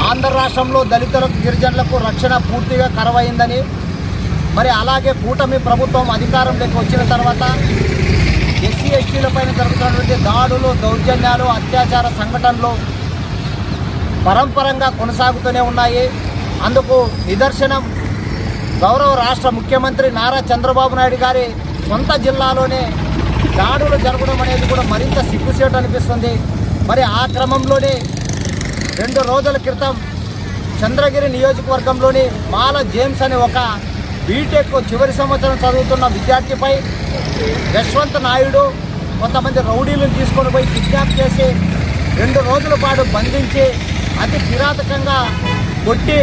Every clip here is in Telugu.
ఆంధ్ర రాష్ట్రంలో దళితులకు గిరిజనులకు రక్షణ పూర్తిగా కరువైందని, మరి అలాగే కూటమి ప్రభుత్వం అధికారంలోకి వచ్చిన తర్వాత ఎస్సీ ఎస్టీలపైన జరుగుతున్నటువంటి దాడులు, దౌర్జన్యాలు, అత్యాచార సంఘటనలు పరంపరంగా కొనసాగుతూనే ఉన్నాయి. అందుకు నిదర్శనం గౌరవ రాష్ట్ర ముఖ్యమంత్రి నారా చంద్రబాబు నాయుడు గారి సొంత జిల్లాలోనే దాడులు జరగడం అనేది కూడా మరింత సిగ్గుచేటు అనిపిస్తుంది. మరి ఆ క్రమంలోనే 2 రోజుల క్రితం చంద్రగిరి నియోజకవర్గంలోని మాల జేమ్స్ అనే ఒక బీటెక్ చివరి సంవత్సరం చదువుతున్న విద్యార్థిపై యశ్వంత్ నాయుడు కొంతమంది రౌడీలను తీసుకొని పోయి కిడ్నాప్ చేసి 2 రోజుల పాటు బంధించి అతి కిరాతకంగా కొట్టి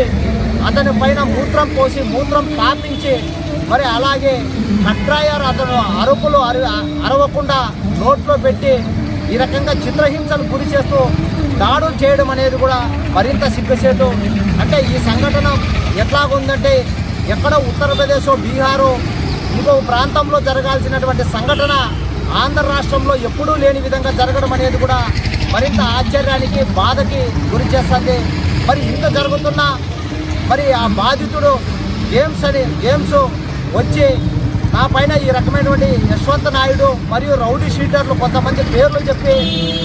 అతని పైన మూత్రం పోసి మూత్రం తాపించి, మరి అలాగే కట్రాయర్ అతను అరుపులు అరవకుండా నోట్లో పెట్టి ఈ రకంగా చిత్రహింసలు గురి చేస్తూ దాడులు చేయడం అనేది కూడా మరింత సిగ్గుచేటు. అంటే ఈ సంఘటన ఎట్లాగుందంటే ఎక్కడో ఉత్తరప్రదేశ్, బీహారు ఇంకో ప్రాంతంలో జరగాల్సినటువంటి సంఘటన ఆంధ్ర రాష్ట్రంలో ఎప్పుడూ లేని విధంగా జరగడం అనేది కూడా మరింత ఆశ్చర్యానికి, బాధకి గురి చేస్తుంది. మరి ఇంత జరుగుతున్నా మరి ఆ బాధితుడు గేమ్స్ వచ్చి నా పైన ఈ రకమైనటువంటి యశ్వంత్ నాయుడు మరియు రౌడీ షీటర్లు కొంతమంది పేర్లు చెప్పి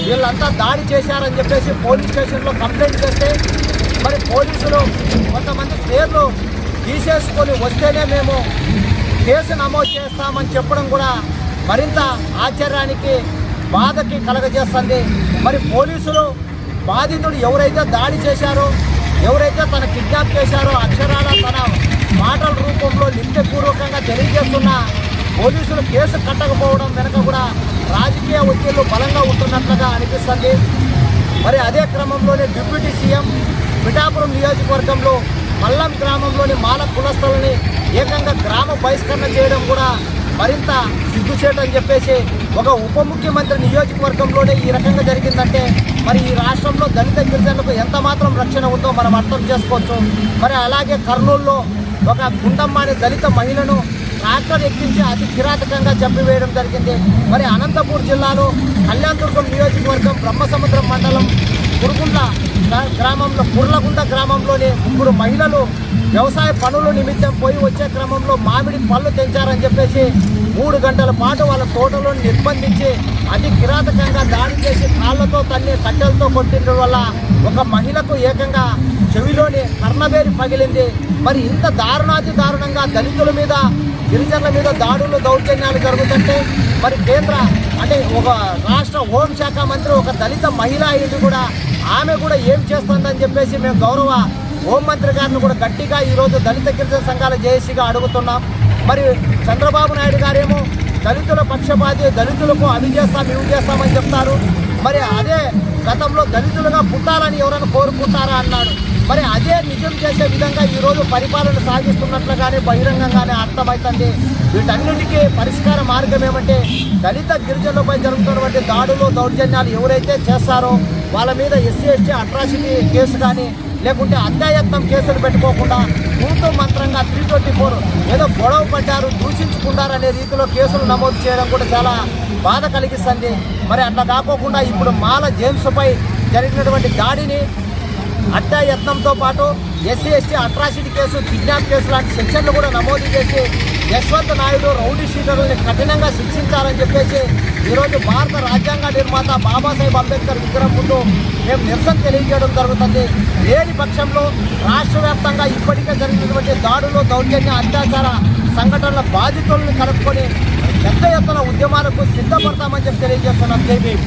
వీళ్ళంతా దాడి చేశారని చెప్పేసి పోలీస్ స్టేషన్లో కంప్లైంట్ చేస్తే, మరి పోలీసులు కొంతమంది పేర్లు తీసేసుకొని వస్తేనే మేము కేసు నమోదు చేస్తామని చెప్పడం కూడా మరింత ఆశ్చర్యానికి, బాధకి కలగజేస్తుంది. మరి పోలీసులు బాధితుడు ఎవరైతే దాడి చేశారో, ఎవరైతే తన కిడ్నాప్ చేశారో అక్షరాల తన మాటల రూపంలో లిఖితపూర్వకంగా తెలియజేస్తున్న పోలీసులు కేసు కట్టకపోవడం వెనుక కూడా రాజకీయ ఒత్తిళ్లు బలంగా ఉంటున్నట్లుగా అనిపిస్తుంది. మరి అదే క్రమంలోనే డిప్యూటీ సీఎం పిఠాపురం నియోజకవర్గంలో మల్లం గ్రామంలోని మాల కులస్తులని ఏకంగా గ్రామ బహిష్కరణ చేయడం కూడా మరింత సిగ్గుచేటు అని చెప్పేసి, ఒక ఉప ముఖ్యమంత్రి నియోజకవర్గంలోనే ఈ రకంగా జరిగిందంటే మరి ఈ రాష్ట్రంలో దళిత గిరిజనులకు ఎంత మాత్రం రక్షణ ఉందో మనం అర్థం చేసుకోవచ్చు. మరి అలాగే కర్నూలులో ఒక గుండమ్మ అనే దళిత మహిళను ట్రాక్టర్ ఎక్కించి అతి కిరాతకంగా చంపివేయడం జరిగింది. మరి అనంతపూర్ జిల్లాలో కళ్యాణదుర్గం నియోజకవర్గం బ్రహ్మసముద్రం మండలం కుర్లగుండ గ్రామంలోని 3 మహిళలు వ్యవసాయ పనుల నిమిత్తం పోయి వచ్చే క్రమంలో మామిడి పళ్ళు తెంచారని చెప్పేసి 3 గంటల పాటు వాళ్ళ తోటలో నిర్బంధించి అతి కిరాతకంగా దాడి చేసి కాళ్లతో తన్ని కట్టెలతో కొట్టిన వల్ల ఒక మహిళకు ఏకంగా చెవిలోని కర్ణబేరి పగిలింది. మరి ఇంత దారుణంగా దళితుల మీద, గిరిజనుల మీద దాడులు, దౌర్జన్యాలు జరుగుతుంటే మరి ఒక రాష్ట్ర హోంశాఖ మంత్రి ఒక దళిత మహిళ అయ్యింది కూడా ఆమె కూడా ఏం చేస్తుందని చెప్పేసి మేము గౌరవ హోంమంత్రి గారిని కూడా గట్టిగా ఈరోజు దళిత గిరిజన సంఘాల జేఏసీగా అడుగుతున్నాం. మరి చంద్రబాబు నాయుడు గారేమో దళితుల పక్షపాతి, దళితులకు అవి చేస్తాం ఇవి చేస్తామని చెప్తారు. మరి అదే గతంలో దళితులుగా పుట్టాలని ఎవరైనా కోరుకుంటారా అన్నాడు. మరి అదే నిజం చేసే విధంగా ఈరోజు పరిపాలన సాగిస్తున్నట్లుగానే బహిరంగంగానే అర్థమవుతుంది. వీటన్నిటికీ పరిష్కార మార్గం ఏమంటే దళిత గిరిజనులపై జరుగుతున్నటువంటి దాడులు, దౌర్జన్యాలు ఎవరైతే చేస్తారో వాళ్ళ మీద ఎస్సీ ఎస్టీ అట్రాసిటీ కేసు కానీ లేకుంటే అత్యాయత్నం కేసులు పెట్టుకోకుండా తూతు మంత్రంగా 324 ఏదో గొడవ పడ్డారు, దూషించుకున్నారనే రీతిలో కేసులు నమోదు చేయడం కూడా చాలా బాధ కలిగిస్తుంది. మరి అట్లా కాకోకుండా ఇప్పుడు మాల జేమ్స్పై జరిగినటువంటి దాడిని అత్యాయత్నంతో పాటు SC ST atrocity case, kidnap case లాంటి సెక్షన్లు కూడా నమోదు చేసి యశ్వంత్ నాయుడు రౌడీ షీటర్లని కఠినంగా శిక్షించాలని చెప్పేసి ఈరోజు భారత రాజ్యాంగ నిర్మాత బాబాసాహెబ్ అంబేద్కర్ విగ్రహం ముందు మేము నిరసన తెలియజేయడం జరుగుతుంది. లేని పక్షంలో రాష్ట్ర వ్యాప్తంగా ఇప్పటికే జరిగినటువంటి దాడులు, దౌర్జన్య, అత్యాచార సంఘటనల బాధితులను కలుపుకొని పెద్ద ఎత్తున ఉద్యమాలకు సిద్ధపడతామని చెప్పి తెలియజేస్తున్నాం. జై భీమ్.